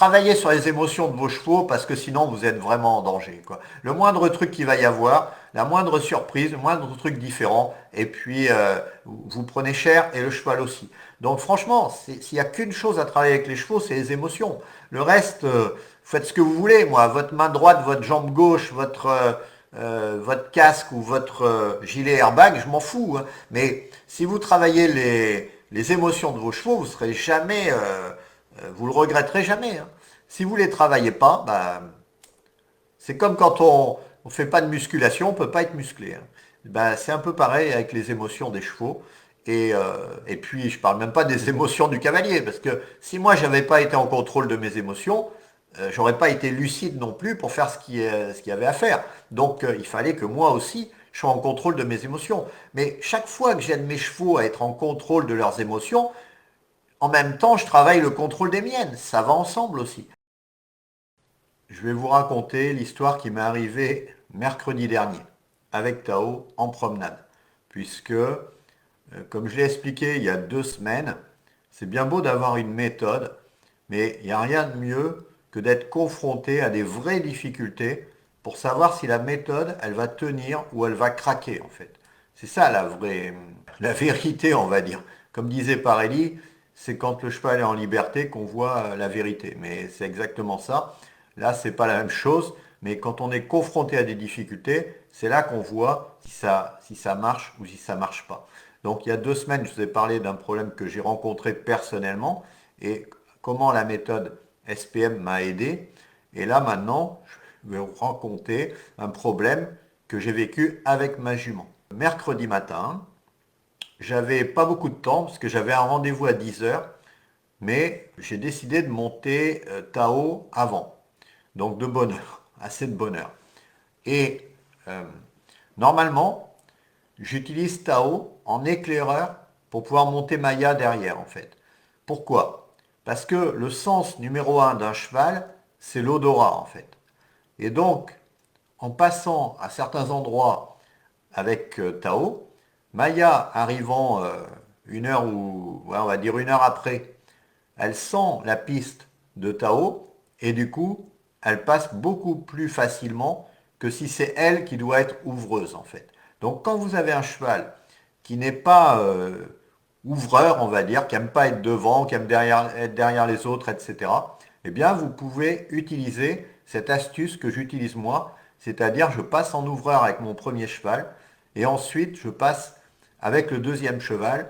travaillez sur les émotions de vos chevaux parce que sinon vous êtes vraiment en danger, quoi. Le moindre truc qu'il va y avoir, la moindre surprise, le moindre truc différent, et puis vous prenez cher et le cheval aussi. Donc franchement, s'il n'y a qu'une chose à travailler avec les chevaux, c'est les émotions. Le reste, faites ce que vous voulez. Moi, votre main droite, votre jambe gauche, votre casque ou votre gilet airbag, je m'en fous, hein. Mais si vous travaillez les émotions de vos chevaux, vous serez jamais, vous le regretterez jamais, hein. Si vous les travaillez pas, bah, c'est comme quand on fait pas de musculation, on peut pas être musclé, hein. Ben, c'est un peu pareil avec les émotions des chevaux. Et puis, je parle même pas des émotions du cavalier, parce que si moi, j'avais pas été en contrôle de mes émotions, j'aurais pas été lucide non plus pour faire ce qu'il y avait à faire. Donc, il fallait que moi aussi, je sois en contrôle de mes émotions. Mais chaque fois que j'aide mes chevaux à être en contrôle de leurs émotions, en même temps, je travaille le contrôle des miennes. Ça va ensemble aussi. Je vais vous raconter l'histoire qui m'est arrivée mercredi dernier avec Tao en promenade. Puisque, comme je l'ai expliqué il y a 2 semaines, c'est bien beau d'avoir une méthode, mais il n'y a rien de mieux que d'être confronté à des vraies difficultés pour savoir si la méthode, elle va tenir ou elle va craquer en fait. C'est ça la vérité, on va dire. Comme disait Parelli, c'est quand le cheval est en liberté qu'on voit la vérité. Mais c'est exactement ça. Là, c'est pas la même chose, mais quand on est confronté à des difficultés, c'est là qu'on voit si ça marche ou si ça marche pas. Donc il y a 2 semaines, je vous ai parlé d'un problème que j'ai rencontré personnellement et comment la méthode SPM m'a aidé. Et là maintenant, je vais vous raconter un problème que j'ai vécu avec ma jument. Mercredi matin, j'avais pas beaucoup de temps parce que j'avais un rendez-vous à 10 heures, mais j'ai décidé de monter Tao avant. Donc de bonne heure, assez de bonne heure. Et euh, normalement, j'utilise Tao en éclaireur pour pouvoir monter Maya derrière en fait. Pourquoi? Parce que le sens numéro un d'un cheval, c'est l'odorat en fait. Et donc, en passant à certains endroits avec Tao, Maya arrivant 1 heure ou ouais, on va dire 1 heure après, elle sent la piste de Tao et du coup, elle passe beaucoup plus facilement que si c'est elle qui doit être ouvreuse en fait. Donc quand vous avez un cheval qui n'est pas ouvreur, on va dire, qui n'aime pas être devant, qui aime être derrière les autres, etc., eh bien vous pouvez utiliser cette astuce que j'utilise moi, c'est-à-dire je passe en ouvreur avec mon premier cheval et ensuite je passe avec le deuxième cheval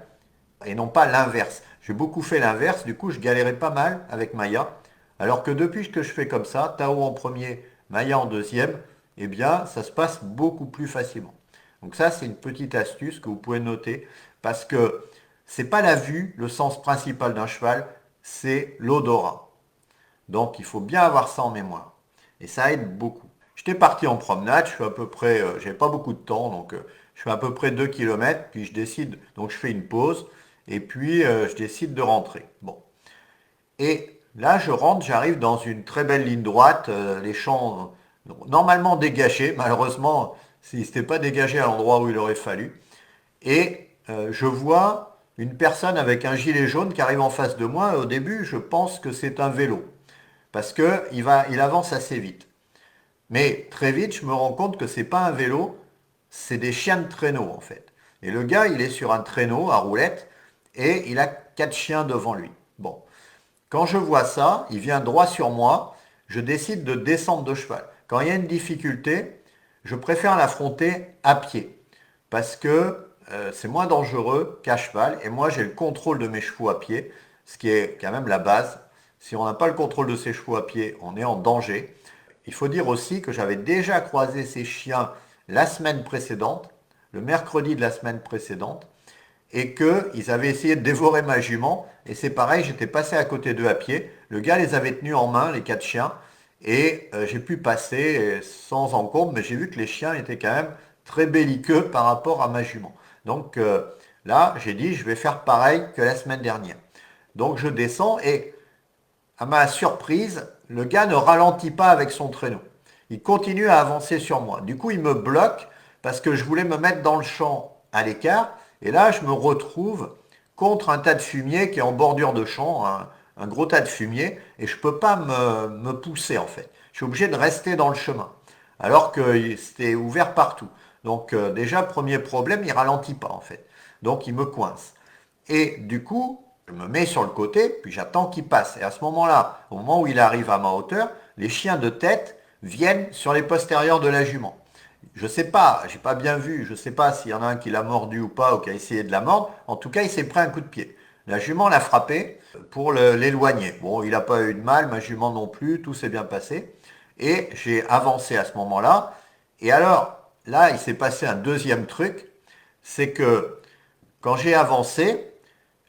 et non pas l'inverse. J'ai beaucoup fait l'inverse, du coup je galérais pas mal avec Maya, alors que depuis que je fais comme ça, Tao en premier, Maya en deuxième, eh bien ça se passe beaucoup plus facilement. Donc ça c'est une petite astuce que vous pouvez noter, parce que c'est pas la vue, le sens principal d'un cheval, c'est l'odorat. Donc il faut bien avoir ça en mémoire. Et ça aide beaucoup. J'étais parti en promenade, je fais à peu près, j'avais pas beaucoup de temps, donc je fais à peu près 2 kilomètres, puis je décide, donc je fais une pause, et puis je décide de rentrer. Bon. Et là, je rentre, j'arrive dans une très belle ligne droite, les champs normalement dégagés, malheureusement, ils n'étaient pas dégagés à l'endroit où il aurait fallu. Et je vois une personne avec un gilet jaune qui arrive en face de moi. Au début, je pense que c'est un vélo, parce qu'il avance assez vite. Mais très vite, je me rends compte que c'est pas un vélo, c'est des chiens de traîneau en fait. Et le gars, il est sur un traîneau à roulette et il a 4 chiens devant lui. Bon, quand je vois ça, il vient droit sur moi, je décide de descendre de cheval. Quand il y a une difficulté, je préfère l'affronter à pied parce que c'est moins dangereux qu'à cheval et moi j'ai le contrôle de mes chevaux à pied, ce qui est quand même la base. Si on n'a pas le contrôle de ses chevaux à pied, on est en danger. Il faut dire aussi que j'avais déjà croisé ces chiens la semaine précédente, le mercredi de la semaine précédente, et qu'ils avaient essayé de dévorer ma jument. Et c'est pareil, j'étais passé à côté d'eux à pied. Le gars les avait tenus en main, les 4 chiens, et j'ai pu passer sans encombre, mais j'ai vu que les chiens étaient quand même très belliqueux par rapport à ma jument. Donc là, j'ai dit, je vais faire pareil que la semaine dernière. Donc je descends et à ma surprise, le gars ne ralentit pas avec son traîneau. Il continue à avancer sur moi. Du coup, il me bloque parce que je voulais me mettre dans le champ à l'écart. Et là, je me retrouve contre un tas de fumier qui est en bordure de champ, hein, un gros tas de fumier et je peux pas me pousser en fait. Je suis obligé de rester dans le chemin, alors que c'était ouvert partout. Donc déjà, premier problème, il ralentit pas en fait. Donc il me coince. Et du coup, je me mets sur le côté, puis j'attends qu'il passe. Et à ce moment-là, au moment où il arrive à ma hauteur, les chiens de tête viennent sur les postérieurs de la jument. Je sais pas, j'ai pas bien vu, je sais pas s'il y en a un qui l'a mordu ou pas, ou qui a essayé de la mordre. En tout cas, il s'est pris un coup de pied. La jument l'a frappé pour l'éloigner. Bon, il n'a pas eu de mal, ma jument non plus, tout s'est bien passé. Et j'ai avancé à ce moment-là. Et alors, là, il s'est passé un deuxième truc, c'est que quand j'ai avancé,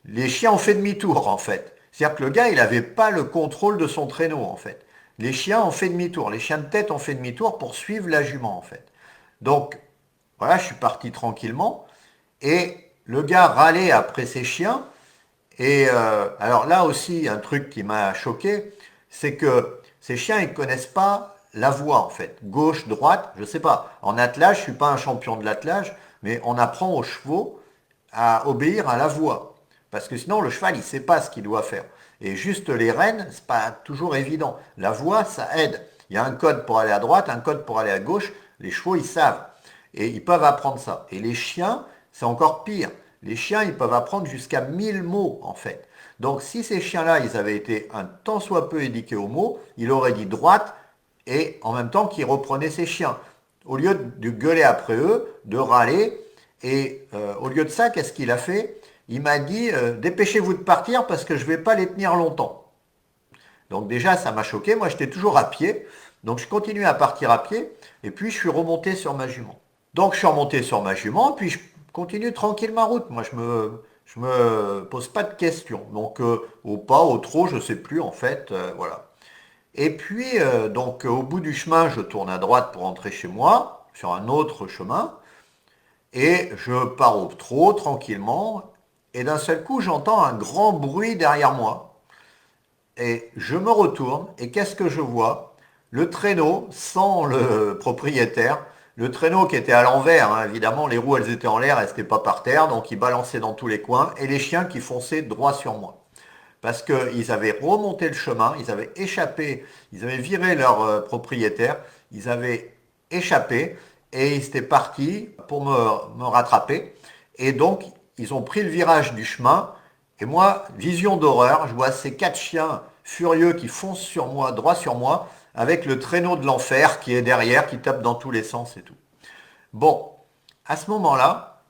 les chiens ont fait demi-tour en fait. C'est-à-dire que le gars, il n'avait pas le contrôle de son traîneau en fait. Les chiens ont fait demi-tour, les chiens de tête ont fait demi-tour pour suivre la jument en fait. Donc, voilà, je suis parti tranquillement. Et le gars râlait après ses chiens. Et alors là aussi, un truc qui m'a choqué, c'est que ces chiens, ils ne connaissent pas la voie en fait. Gauche, droite, je ne sais pas. En attelage, je ne suis pas un champion de l'attelage, mais on apprend aux chevaux à obéir à la voie. Parce que sinon, le cheval, il ne sait pas ce qu'il doit faire. Et juste les rênes, c'est pas toujours évident. La voie, ça aide. Il y a un code pour aller à droite, un code pour aller à gauche. Les chevaux, ils savent. Et ils peuvent apprendre ça. Et les chiens, c'est encore pire. Les chiens, ils peuvent apprendre jusqu'à 1000 mots, en fait. Donc, si ces chiens-là, ils avaient été un tant soit peu éduqués aux mots, il aurait dit droite et en même temps qu'ils reprenaient ses chiens. Au lieu de gueuler après eux, de râler, et au lieu de ça, qu'est-ce qu'il a fait? Il m'a dit dépêchez-vous de partir parce que je ne vais pas les tenir longtemps. Donc déjà, ça m'a choqué. Moi, j'étais toujours à pied. Donc je continue à partir à pied. Et puis, je suis remonté sur ma jument. Donc je suis remonté sur ma jument. Puis, je continue tranquille ma route. Moi, je me pose pas de questions. Donc au pas, au trop, je ne sais plus en fait. Voilà. Et puis, donc au bout du chemin, je tourne à droite pour rentrer chez moi, sur un autre chemin. Et je pars au trot tranquillement, et d'un seul coup j'entends un grand bruit derrière moi, et je me retourne, et qu'est-ce que je vois? Le traîneau, sans le propriétaire, le traîneau qui était à l'envers, hein, évidemment les roues elles étaient en l'air, elles n'étaient pas par terre, donc il balançait dans tous les coins, et les chiens qui fonçaient droit sur moi. Parce qu'ils avaient remonté le chemin, ils avaient échappé, ils avaient viré leur propriétaire, ils avaient échappé et ils étaient partis pour me rattraper. Et donc, ils ont pris le virage du chemin. Et moi, vision d'horreur, je vois ces quatre chiens furieux qui foncent sur moi, droit sur moi, avec le traîneau de l'enfer qui est derrière, qui tape dans tous les sens et tout. Bon, à ce moment-là,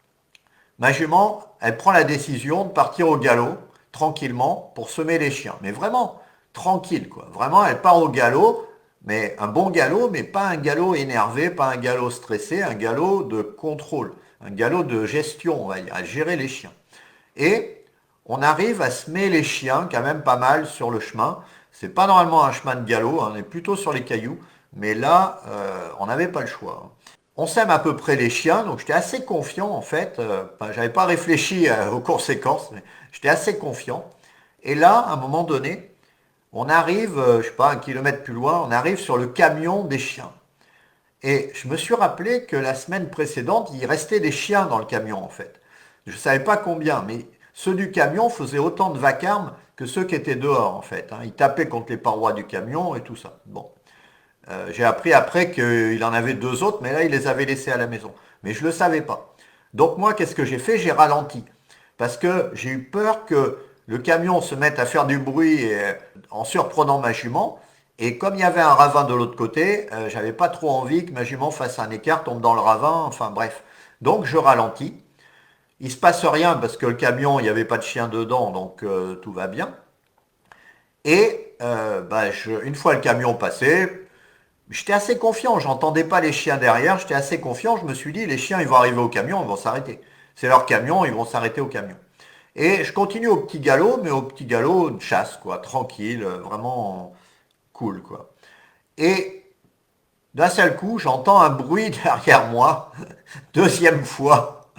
ma jument, elle prend la décision de partir au galop, tranquillement, pour semer les chiens. Mais vraiment, tranquille, quoi. Vraiment, elle part au galop, mais un bon galop, mais pas un galop énervé, pas un galop stressé, un galop de contrôle, un galop de gestion, on va dire, à gérer les chiens. Et on arrive à semer les chiens, quand même pas mal, sur le chemin. C'est pas normalement un chemin de galop, hein, on est plutôt sur les cailloux, mais là, on n'avait pas le choix. On sème à peu près les chiens, donc j'étais assez confiant en fait. J'avais pas réfléchi aux conséquences, mais j'étais assez confiant. Et là, à un moment donné, on arrive, je sais pas, 1 kilomètre plus loin, on arrive sur le camion des chiens. Et je me suis rappelé que la semaine précédente, il restait des chiens dans le camion en fait. Je ne savais pas combien, mais ceux du camion faisaient autant de vacarme que ceux qui étaient dehors en fait, hein. Ils tapaient contre les parois du camion et tout ça. Bon. J'ai appris après qu'il en avait deux autres, mais là, il les avait laissés à la maison. Mais je ne le savais pas. Donc moi, qu'est-ce que j'ai fait? J'ai ralenti. Parce que j'ai eu peur que le camion se mette à faire du bruit en surprenant ma jument. Et comme il y avait un ravin de l'autre côté, j'avais pas trop envie que ma jument fasse un écart, tombe dans le ravin, enfin bref. Donc je ralentis. Il se passe rien parce que le camion, il n'y avait pas de chien dedans, donc tout va bien. Et une fois le camion passé, j'étais assez confiant, j'entendais pas les chiens derrière, j'étais assez confiant, je me suis dit, les chiens, ils vont arriver au camion, ils vont s'arrêter. C'est leur camion, ils vont s'arrêter au camion. Et je continue au petit galop, mais au petit galop de chasse, quoi, tranquille, vraiment cool, quoi. Et d'un seul coup, j'entends un bruit derrière moi, deuxième fois.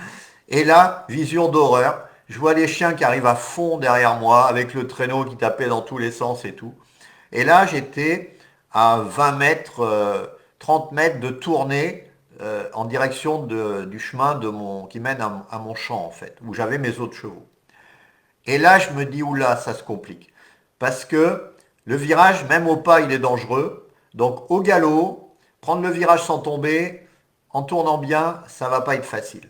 Et là, vision d'horreur, je vois les chiens qui arrivent à fond derrière moi, avec le traîneau qui tapait dans tous les sens et tout. Et là, j'étais à 20 mètres, 30 mètres de tournée en direction du chemin qui mène mon champ, en fait, où j'avais mes autres chevaux. Et là, je me dis, oula, ça se complique. parce que le virage, même au pas, il est dangereux. Donc au galop, prendre le virage sans tomber, en tournant bien, ça va pas être facile.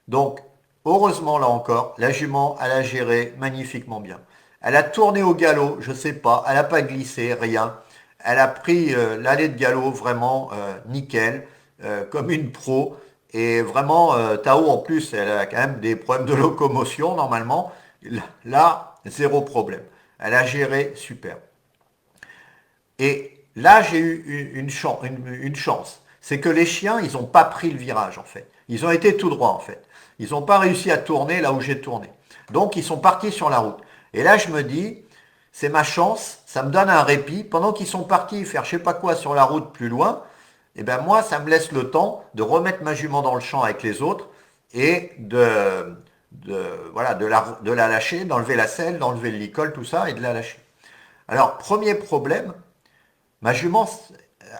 Donc, heureusement, là encore, la jument, elle a géré magnifiquement bien. Elle a tourné au galop, je sais pas, elle n'a pas glissé, rien. Elle a pris l'allée de galop vraiment nickel, comme une pro. Et vraiment, Tao, en plus, elle a quand même des problèmes de locomotion, normalement. Là, zéro problème. Elle a géré super. Et là, j'ai eu une chance. C'est que les chiens, ils n'ont pas pris le virage, en fait. Ils ont été tout droit, en fait. Ils n'ont pas réussi à tourner là où j'ai tourné. Donc, ils sont partis sur la route. Et là, je me dis, c'est ma chance, ça me donne un répit. Pendant qu'ils sont partis faire je sais pas quoi sur la route plus loin, et ben moi, ça me laisse le temps de remettre ma jument dans le champ avec les autres et voilà, de la lâcher, d'enlever la selle, d'enlever le licol, tout ça, et de la lâcher. Alors, premier problème, ma jument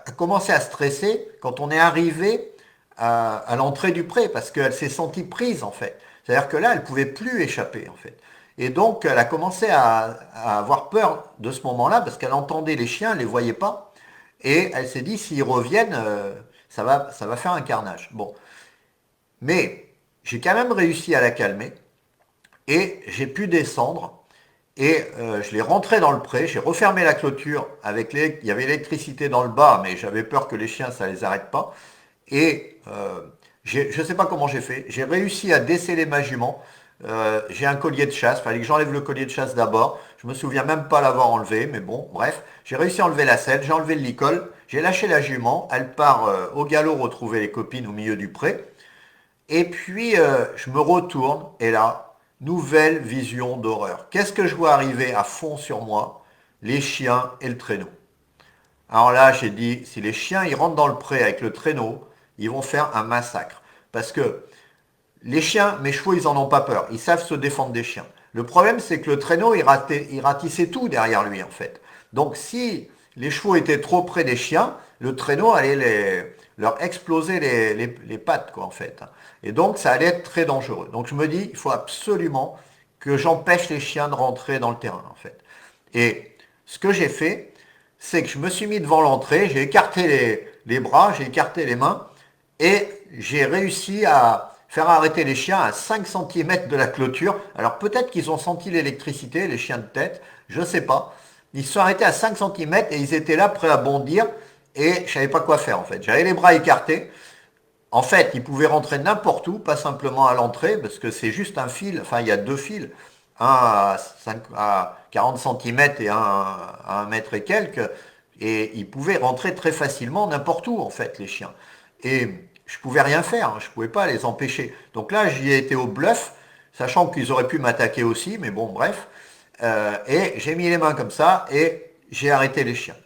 a commencé à stresser quand on est arrivé à l'entrée du pré, parce qu'elle s'est sentie prise en fait. C'est-à-dire que là, elle ne pouvait plus échapper en fait. Et donc, elle a commencé à avoir peur de ce moment-là, parce qu'elle entendait les chiens, elle ne les voyait pas. Et elle s'est dit, s'ils reviennent, ça va faire un carnage. Bon. Mais j'ai quand même réussi à la calmer, et j'ai pu descendre. Et je l'ai rentré dans le pré, j'ai refermé la clôture avec il y avait l'électricité dans le bas, mais j'avais peur que les chiens, ça les arrête pas. Et je ne sais pas comment j'ai fait. J'ai réussi à déceler ma jument. J'ai un collier de chasse. Il fallait que j'enlève le collier de chasse d'abord. Je me souviens même pas l'avoir enlevé, mais bon, bref. J'ai réussi à enlever la selle, j'ai enlevé le licol, j'ai lâché la jument. Elle part au galop retrouver les copines au milieu du pré. Et puis, je me retourne, et là, nouvelle vision d'horreur. Qu'est-ce que je vois arriver à fond sur moi? Les chiens et le traîneau. Alors là, j'ai dit, si les chiens ils rentrent dans le pré avec le traîneau, ils vont faire un massacre. Parce que les chiens, mes chevaux, ils en ont pas peur. Ils savent se défendre des chiens. Le problème, c'est que le traîneau, il ratissait tout derrière lui, en fait. Donc, si les chevaux étaient trop près des chiens, le traîneau allait leur exploser les pattes, quoi, en fait. Et donc, ça allait être très dangereux. Donc, je me dis, il faut absolument que j'empêche les chiens de rentrer dans le terrain, en fait. Et ce que j'ai fait, c'est que je me suis mis devant l'entrée, j'ai écarté les bras, j'ai écarté les mains, et j'ai réussi à faire arrêter les chiens à 5 cm de la clôture. Alors peut-être qu'ils ont senti l'électricité, les chiens de tête, je ne sais pas. Ils se sont arrêtés à 5 cm et ils étaient là prêts à bondir et je ne savais pas quoi faire en fait. J'avais les bras écartés. En fait, ils pouvaient rentrer n'importe où, pas simplement à l'entrée, parce que c'est juste un fil, enfin il y a deux fils, un à 40 cm et un à 1 mètre et quelques, et ils pouvaient rentrer très facilement n'importe où en fait les chiens. Et je pouvais rien faire, hein, je pouvais pas les empêcher. Donc là, j'y ai été au bluff, sachant qu'ils auraient pu m'attaquer aussi, mais bon, bref. Et j'ai mis les mains comme ça et j'ai arrêté les chiens.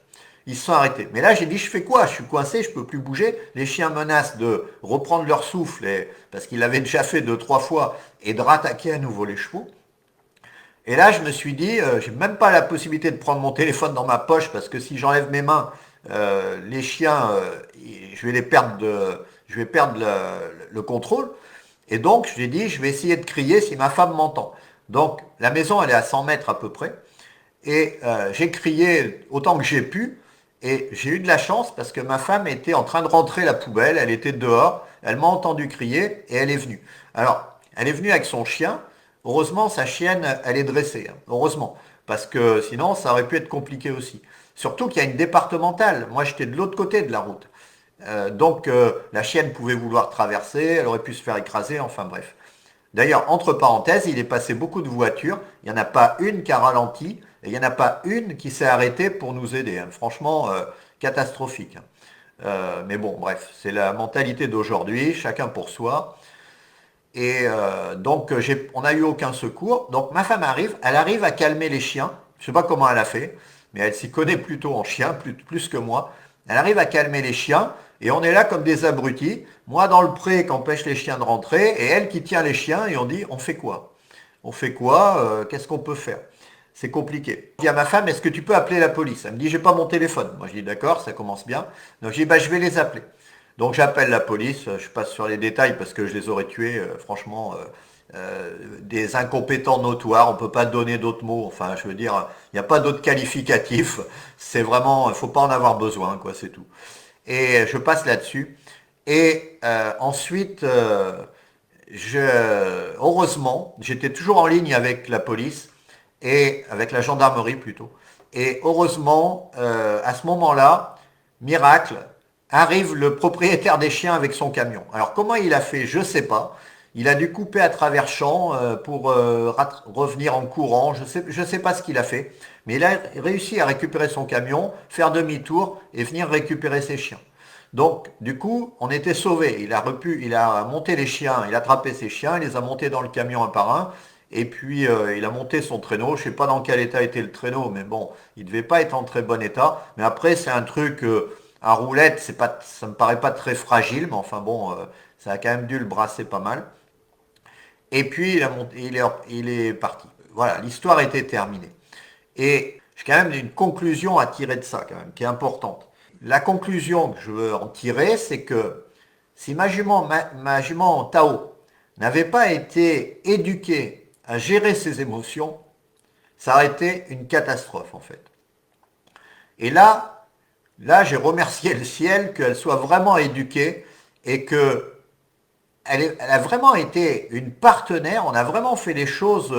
Ils se sont arrêtés. Mais là, j'ai dit, je fais quoi? Je suis coincé, je peux plus bouger. Les chiens menacent de reprendre leur souffle, parce qu'ils l'avaient déjà fait 2, 3 fois, et de rattaquer à nouveau les chevaux. Et là, je me suis dit, j'ai même pas la possibilité de prendre mon téléphone dans ma poche, parce que si j'enlève mes mains, les chiens, je vais je vais perdre le contrôle. Et donc, j'ai dit, je vais essayer de crier si ma femme m'entend. Donc, la maison, elle est à 100 mètres à peu près. Et j'ai crié autant que j'ai pu. Et j'ai eu de la chance parce que ma femme était en train de rentrer la poubelle. Elle était dehors. Elle m'a entendu crier et elle est venue. Alors, elle est venue avec son chien. Heureusement, sa chienne, elle est dressée. Hein. Heureusement. Parce que sinon, ça aurait pu être compliqué aussi. Surtout qu'il y a une départementale. Moi, j'étais de l'autre côté de la route. Donc, la chienne pouvait vouloir traverser. Elle aurait pu se faire écraser. Enfin, bref. D'ailleurs, entre parenthèses, il est passé beaucoup de voitures. Il n'y en a pas une qui a ralenti et il n'y en a pas une qui s'est arrêtée pour nous aider. Hein. Franchement, catastrophique. Hein. Mais bon, bref, c'est la mentalité d'aujourd'hui, chacun pour soi. Et donc, on n'a eu aucun secours. Donc, ma femme arrive, elle arrive à calmer les chiens. Je ne sais pas comment elle a fait, mais elle s'y connaît plutôt en chiens, plus que moi. Elle arrive à calmer les chiens, et on est là comme des abrutis. Moi, dans le pré, qui empêche les chiens de rentrer, et elle qui tient les chiens, et on dit, on fait quoi? On fait quoi? Qu'est-ce qu'on peut faire? C'est compliqué. Je dis à ma femme, est-ce que tu peux appeler la police? Elle me dit, j'ai pas mon téléphone. Moi, je dis, d'accord, ça commence bien. Donc, je dis, bah, je vais les appeler. Donc j'appelle la police, je passe sur les détails parce que je les aurais tués, franchement, des incompétents notoires, on peut pas donner d'autres mots, enfin je veux dire, il n'y a pas d'autres qualificatifs, c'est vraiment, il faut pas en avoir besoin, quoi, c'est tout. Et je passe là-dessus. Et ensuite, heureusement, j'étais toujours en ligne avec la police et avec la gendarmerie plutôt. Et heureusement, à ce moment-là, miracle, arrive le propriétaire des chiens avec son camion. Alors comment il a fait, je sais pas. Il a dû couper à travers champs pour revenir en courant. Je sais pas ce qu'il a fait, mais il a réussi à récupérer son camion, faire demi-tour et venir récupérer ses chiens. Donc, du coup, on était sauvés. Il a monté les chiens, il a attrapé ses chiens, il les a montés dans le camion un par un, et puis il a monté son traîneau. Je sais pas dans quel état était le traîneau, mais bon, il devait pas être en très bon état. Mais après, c'est un truc à roulette, c'est pas, ça me paraît pas très fragile, mais enfin bon, ça a quand même dû le brasser pas mal. Et puis il est parti. Voilà, l'histoire était terminée. Et j'ai quand même une conclusion à tirer de ça, quand même, qui est importante. La conclusion que je veux en tirer, c'est que si ma jument Tao n'avait pas été éduquée à gérer ses émotions, ça aurait été une catastrophe en fait. Et là, j'ai remercié le ciel qu'elle soit vraiment éduquée et que elle a vraiment été une partenaire. On a vraiment fait les choses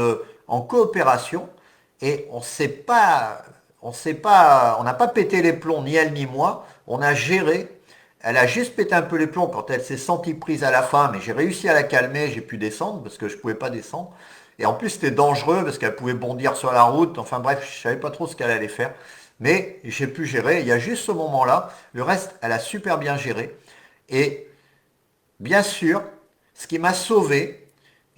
en coopération et on n'a pas pété les plombs ni elle ni moi. On a géré. Elle a juste pété un peu les plombs quand elle s'est sentie prise à la fin, mais j'ai réussi à la calmer. J'ai pu descendre parce que je pouvais pas descendre. Et en plus, c'était dangereux parce qu'elle pouvait bondir sur la route. Enfin bref, je savais pas trop ce qu'elle allait faire. Mais j'ai pu gérer. Il y a juste ce moment-là. Le reste, elle a super bien géré. Et bien sûr, ce qui m'a sauvé,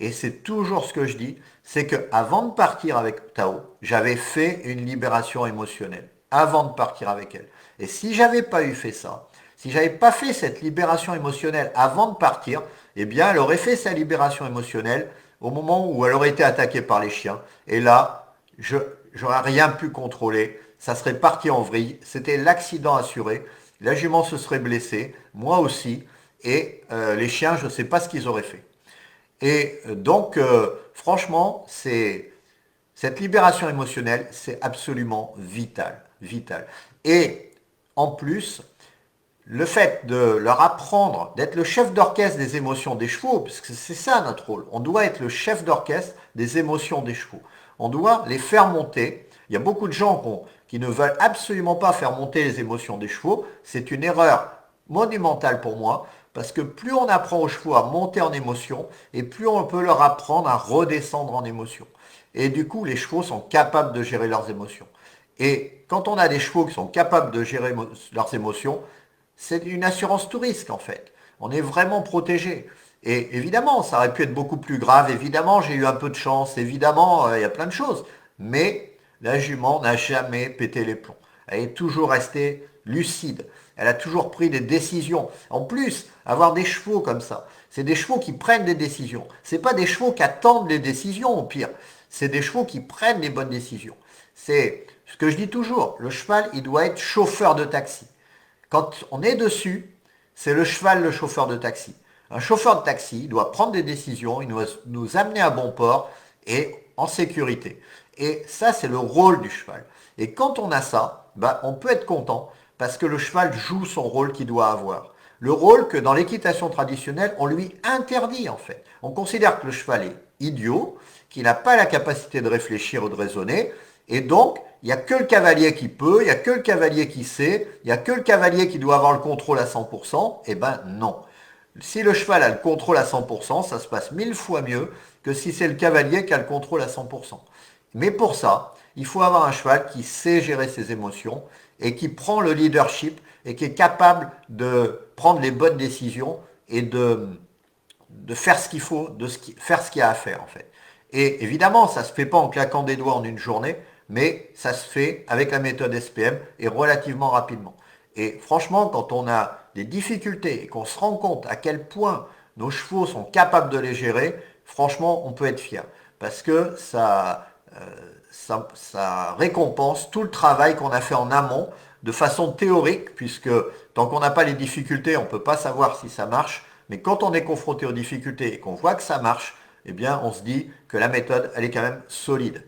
et c'est toujours ce que je dis, c'est que avant de partir avec Tao, j'avais fait une libération émotionnelle. Avant de partir avec elle. Et si j'avais pas eu fait ça, si j'avais pas fait cette libération émotionnelle avant de partir, eh bien, elle aurait fait sa libération émotionnelle au moment où elle aurait été attaquée par les chiens. Et là, je j'aurais rien pu contrôler. Ça serait parti en vrille. C'était l'accident assuré. La jument se serait blessée, moi aussi. Et les chiens, je ne sais pas ce qu'ils auraient fait. Et donc, franchement, cette libération émotionnelle, c'est absolument vital, vital. Et en plus, le fait de leur apprendre d'être le chef d'orchestre des émotions des chevaux, parce que c'est ça notre rôle, on doit être le chef d'orchestre des émotions des chevaux. On doit les faire monter. Il y a beaucoup de gens qui ne veulent absolument pas faire monter les émotions des chevaux. C'est une erreur monumentale pour moi, parce que plus on apprend aux chevaux à monter en émotion, et plus on peut leur apprendre à redescendre en émotion. Et du coup, les chevaux sont capables de gérer leurs émotions. Et quand on a des chevaux qui sont capables de gérer leurs émotions, c'est une assurance tout risque en fait. On est vraiment protégé. Et évidemment, ça aurait pu être beaucoup plus grave. Évidemment, j'ai eu un peu de chance. Évidemment, il y a plein de choses. Mais la jument n'a jamais pété les plombs. Elle est toujours restée lucide. Elle a toujours pris des décisions. En plus, avoir des chevaux comme ça, c'est des chevaux qui prennent des décisions. C'est pas des chevaux qui attendent les décisions au pire. C'est des chevaux qui prennent les bonnes décisions. C'est ce que je dis toujours. Le cheval, il doit être chauffeur de taxi. Quand on est dessus, c'est le cheval le chauffeur de taxi. Un chauffeur de taxi doit prendre des décisions, il doit nous amener à bon port et en sécurité. Et ça, c'est le rôle du cheval. Et quand on a ça, bah, on peut être content parce que le cheval joue son rôle qu'il doit avoir. Le rôle que dans l'équitation traditionnelle, on lui interdit en fait. On considère que le cheval est idiot, qu'il n'a pas la capacité de réfléchir ou de raisonner, et donc, il n'y a que le cavalier qui peut, il n'y a que le cavalier qui sait, il n'y a que le cavalier qui doit avoir le contrôle à 100%. Eh ben non. Si le cheval a le contrôle à 100%, ça se passe 1000 fois mieux que si c'est le cavalier qui a le contrôle à 100%. Mais pour ça, il faut avoir un cheval qui sait gérer ses émotions et qui prend le leadership et qui est capable de prendre les bonnes décisions et de faire ce qu'il faut, faire ce qu'il y a à faire en fait. Et évidemment, ça ne se fait pas en claquant des doigts en une journée, mais ça se fait avec la méthode SPM et relativement rapidement. Et franchement, quand on a des difficultés et qu'on se rend compte à quel point nos chevaux sont capables de les gérer, franchement, on peut être fier. Parce que ça récompense tout le travail qu'on a fait en amont de façon théorique, puisque tant qu'on n'a pas les difficultés, on ne peut pas savoir si ça marche. Mais quand on est confronté aux difficultés et qu'on voit que ça marche, eh bien, on se dit que la méthode, elle est quand même solide.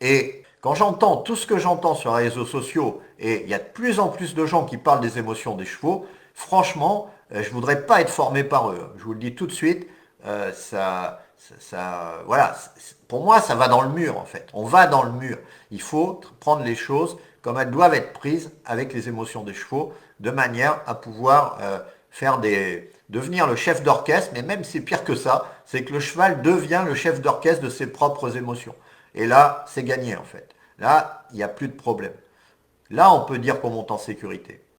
Et quand j'entends tout ce que j'entends sur les réseaux sociaux, et il y a de plus en plus de gens qui parlent des émotions des chevaux, franchement, je voudrais pas être formé par eux. Je vous le dis tout de suite, voilà, pour moi, ça va dans le mur en fait. On va dans le mur. Il faut prendre les choses comme elles doivent être prises avec les émotions des chevaux, de manière à pouvoir devenir le chef d'orchestre. Mais même c'est pire que ça, c'est que le cheval devient le chef d'orchestre de ses propres émotions. Et là, c'est gagné en fait. Là, il n'y a plus de problème. Là, on peut dire qu'on monte en sécurité.